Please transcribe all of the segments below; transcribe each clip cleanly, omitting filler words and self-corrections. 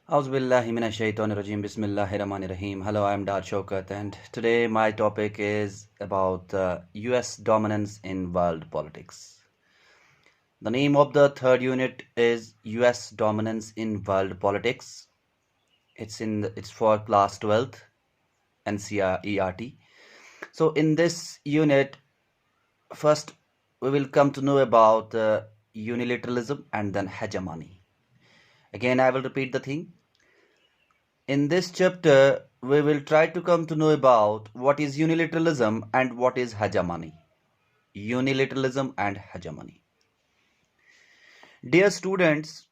Auzubillahi Bismillahirrahmanirrahim. Hello, I'm Dar Shaukat, and today my topic is about US dominance in world politics. The name of the third unit is US dominance in world politics. It's for class 12th NCERT. So in this unit, first we will come to know about unilateralism and then hegemony. Again, I will repeat the thing. In this chapter, we will try to come to know about what is unilateralism and what is hegemony. Unilateralism and hegemony. Dear students,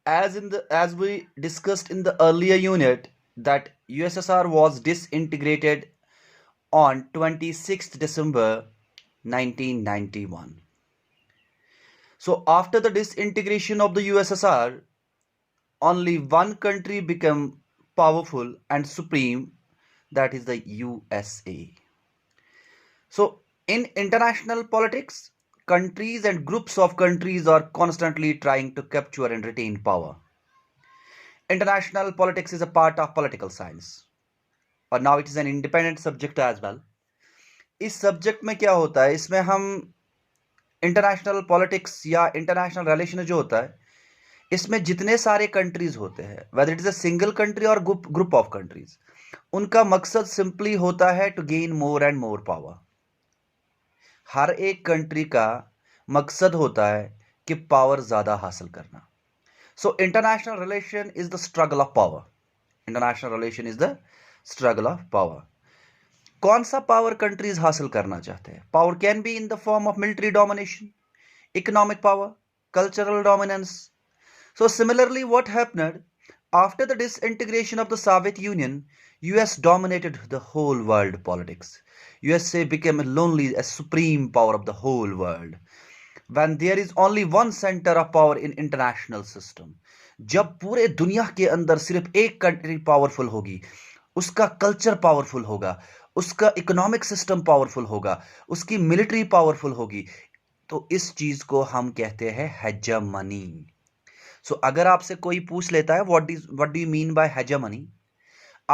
as we discussed in the earlier unit that USSR was disintegrated on 26th December 1991. So after the disintegration of the USSR, only one country became powerful and supreme, that is the USA. So in international politics, countries and groups of countries are constantly trying to capture and retain power. International politics is a part of political science, और now it is an independent subject as well. इस subject में क्या होता है, इसमें हम international politics या international relation जो होता है, इसमें जितने सारे कंट्रीज होते हैं, whether it is a single country और ग्रुप ऑफ कंट्रीज, उनका मकसद सिंपली होता है to gain more and more power. हर एक कंट्री का मकसद होता है कि पावर ज्यादा हासिल करना. So international relation is the struggle of power. International relation is the struggle of power. कौन सा पावर कंट्रीज हासिल करना चाहते हैं? Power can be in the form of military domination, economic power, cultural dominance. So similarly, what happened after the disintegration of the Soviet Union, US dominated the whole world politics. USA became lonely as supreme power of the whole world. When there is only one center of power in international system, जब पूरे दुनिया के अंदर सिर्फ एक country powerful होगी, उसका culture powerful होगा, उसका इकोनॉमिक सिस्टम पावरफुल होगा, उसकी मिलिट्री पावरफुल होगी, तो इस चीज को हम कहते हैं हेजेमनी. So अगर आपसे कोई पूछ लेता है what do you mean by hegemony?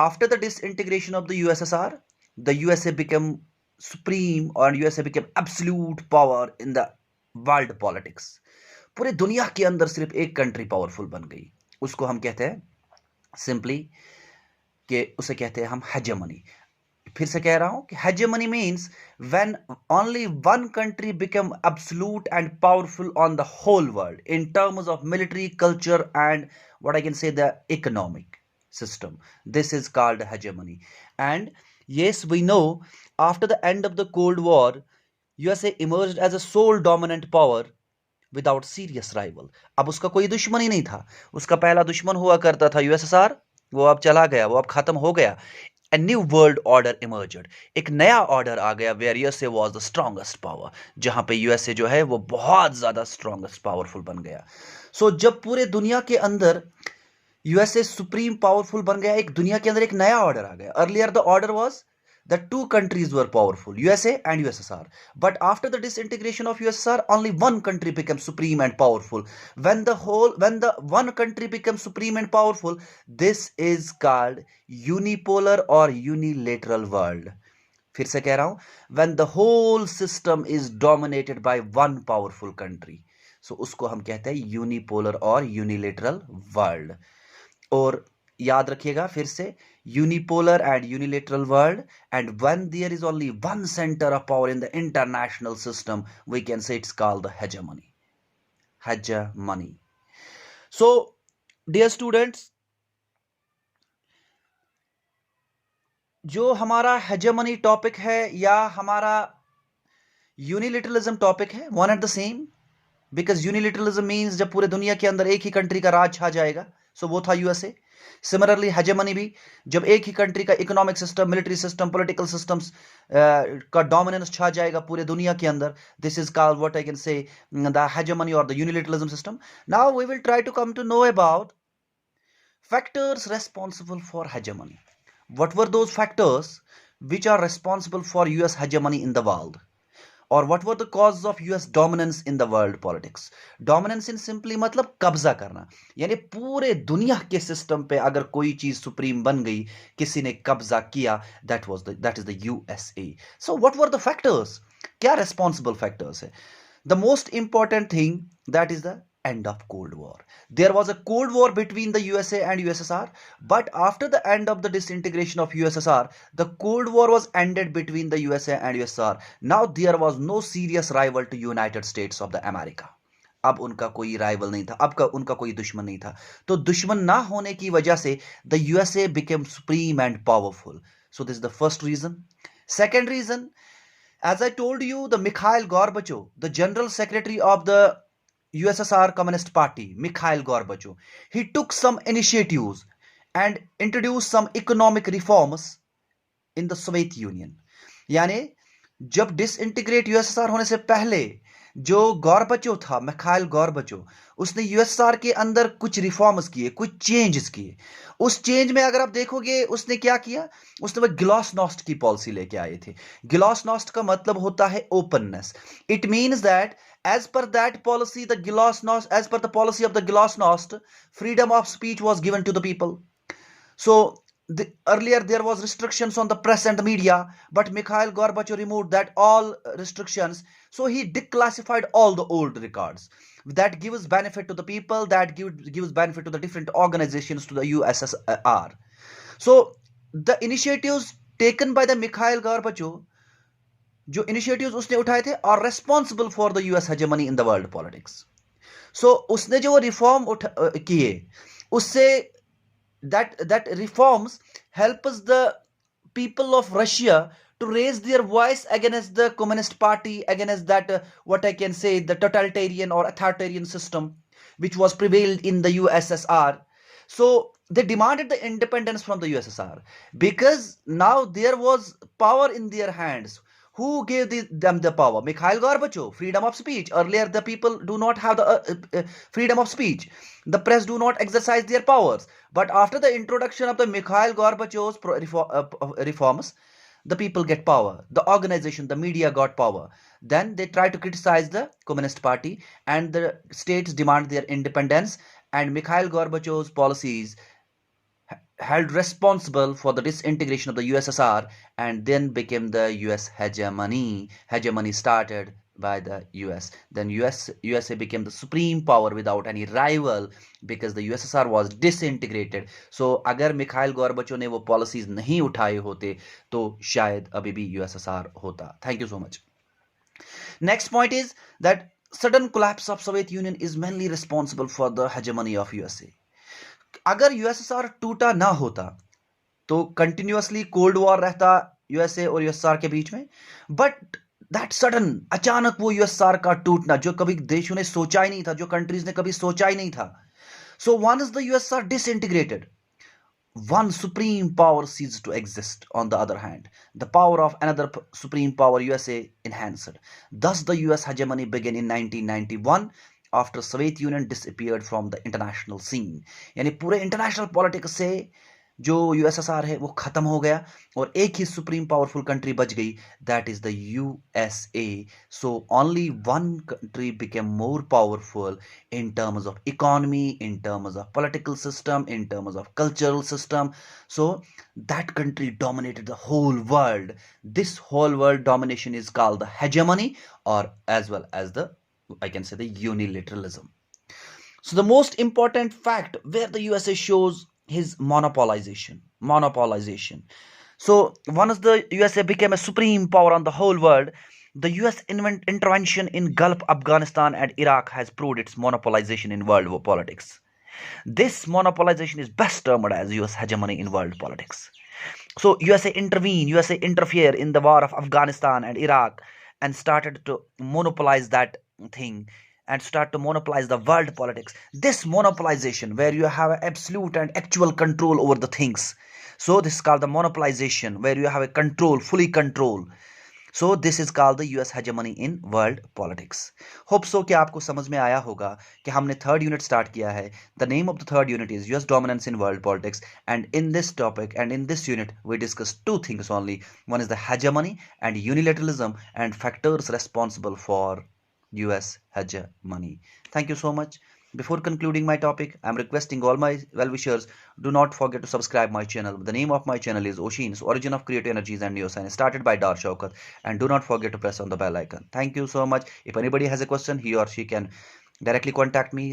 After the disintegration of the USSR, the USA became supreme or USA became absolute power in the world politics. पूरे दुनिया के अंदर सिर्फ एक कंट्री पावरफुल बन गई, उसको हम कहते हैं सिंपली कि उसे कहते हैं हम हेजेमनी. फिर से कह रहा हूं कि hegemony means when only one country become absolute and powerful on the whole world in terms of military, culture, and what I can say the economic system. This is called hegemony. And yes, we know after the end of the Cold War, USA emerged as a sole dominant power without serious rival. अब उसका कोई दुश्मन ही नहीं था. उसका पहला दुश्मन हुआ करता था यूएसएसआर, वो अब चला गया, वो अब खत्म हो गया. A new world order emerged. एक नया ऑर्डर आ गया where USA was the strongest power, जहां पे USA जो है वो बहुत ज्यादा strongest powerful बन गया. So जब पूरे दुनिया के अंदर USA सुप्रीम पावरफुल बन गया, एक दुनिया के अंदर एक नया ऑर्डर आ गया. Earlier the order was that two countries were powerful, USA and USSR. But after the disintegration of USSR, only one country became supreme and powerful. When the one country becomes supreme and powerful, this is called unipolar or unilateral world. फिर से कह रहा हूं, when the whole system is dominated by one powerful country, so उसको हम कहते हैं unipolar और unilateral world. और याद रखिएगा फिर से, unipolar and unilateral world, and when there is only one center of power in the international system, we can say it's called the hegemony. Hegemony. So dear students, जो हमारा hegemony topic है या हमारा यूनिलिटरलिज्म टॉपिक है, one at the same, because unilateralism means जब पूरे दुनिया के अंदर एक ही कंट्री का राज छा जाएगा, सो वो था यूएसए. सिमिलरली हेजेमनी भी जब एक ही कंट्री का economic system, military system, political systems का डोमिनेंस छा जाएगा पूरे दुनिया के अंदर, this is called what I can say the hegemony और the unilateralism system. Now we will try to come to know about factors responsible for hegemony. What were those factors which are responsible for US hegemony in the world? और what were the causes of US dominance in the world politics? Dominance in simply मतलब कब्जा करना, यानी पूरे दुनिया के system पे अगर कोई चीज सुप्रीम बन गई, किसी ने कब्जा किया, that is the USA. So what were the factors? क्या responsible factors है? The most important thing, that is the end of Cold War. There was a Cold War between the USA and USSR, but after the end of the disintegration of USSR, the Cold War was ended between the USA and USSR. Now there was no serious rival to United States of the America. अब उनका कोई rival नहीं था, अब उनका कोई दुश्मन नहीं था, तो दुश्मन ना होने की वजह से the USA became supreme and powerful. So this is the first reason. Second reason, as I told you, the Mikhail Gorbachev, the General Secretary of the USSR Communist Party, Mikhail Gorbachev, he took some initiatives and introduced some economic reforms in the Soviet Union. यानी जब disintegrate USSR होने से पहले जो गॉर्बचो था, Mikhail गॉर्बचो, उसने USSR के अंदर कुछ रिफॉर्म्स किए, कुछ चेंजेस किए. उस चेंज में अगर आप देखोगे उसने क्या किया, उसने वह ग्लासनोस्ट की पॉलिसी लेके आए थे. ग्लासनोस्ट का मतलब होता है openness. It means that as per that policy, as per the policy of the glasnost, freedom of speech was given to the people. So earlier there was restrictions on the press and the media, but Mikhail Gorbachev removed that all restrictions. So he declassified all the old records. That gives benefit to the people, that gives benefit to the different organizations, to the USSR. So the initiatives taken by the Mikhail Gorbachev, जो initiatives उसने उठाए थे, are responsible for the US hegemony in the world politics. So उसने जो reform किए, उससे that reforms helps the people of Russia to raise their voice against the communist party, against that what I can say, the totalitarian or authoritarian system which was prevailed in the USSR. So they demanded the independence from the USSR because now there was power in their hands. Who gave them the power? Mikhail Gorbachev. Freedom of speech. Earlier, the people do not have the freedom of speech. The press do not exercise their powers. But after the introduction of the Mikhail Gorbachev's reforms, the people get power. The organization, the media got power. Then they try to criticize the Communist Party, and the states demand their independence. And Mikhail Gorbachev's policies held responsible for the disintegration of the USSR, and then became the US hegemony. Hegemony started by the US. Then USA became the supreme power without any rival because the USSR was disintegrated. So अगर Mikhail Gorbachev ने वो policies नहीं उठाए होते तो शायद अभी भी USSR होता. Thank you so much. Next point is that sudden collapse of Soviet Union is mainly responsible for the hegemony of USA. अगर यूएसएसआर टूटा ना होता तो कंटिन्यूअसली कोल्ड वॉर रहता यूएसए और यूएसएसआर के बीच में. बट दैट सडन, अचानक वो यूएसएसआर का टूटना जो कभी देशों ने सोचा ही नहीं था, जो कंट्रीज ने कभी सोचा ही नहीं था. So once the USSR disintegrated, one supreme power ceased to exist. On the other hand, the power of another supreme power, USA, enhanced. Thus the US hegemony began in 1991 after Soviet Union disappeared from the international scene. यानी पूरे international politics से जो USSR है वो खत्म हो गया और एक ही सुप्रीम पावरफुल कंट्री बच गई, that is the USA. So only one country became more powerful in terms of economy, in terms of political system, in terms of cultural system. So that country dominated the whole world. This whole world domination is called the hegemony, or as well as the, I can say, the unilateralism. So the most important fact where the USA shows his monopolization. So once the USA became a supreme power on the whole world, the US intervention in Gulf, Afghanistan and Iraq has proved its monopolization in world politics. This monopolization is best termed as US hegemony in world politics. So USA interfere in the war of Afghanistan and Iraq and started to monopolize that thing and start to monopolize the world politics. This monopolization where you have absolute and actual control over the things. So this is called the monopolization where you have a control, fully control. So this is called the US hegemony in world politics. Hope so कि आपको समझ में आया होगा कि हमने third unit start किया है। The name of the third unit is US dominance in world politics, and in this topic and in this unit we discuss two things only. One is the hegemony and unilateralism and factors responsible for US hegemony. Thank you so much. Before concluding my topic, I am requesting all my well-wishers, do not forget to subscribe my channel. The name of my channel is Oshin's Origin of Creative Energies and Neoscience, started by Dar Shaukat. And do not forget to press on the bell icon. Thank you so much. If anybody has a question, he or she can directly contact me.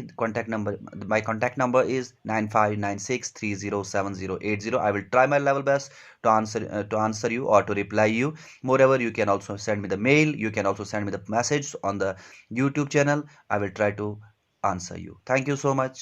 My contact number is 9596307080. I will try my level best to answer you or to reply you. Moreover, you can also send me the mail. You can also send me the message on the YouTube channel. I will try to answer you. Thank you so much.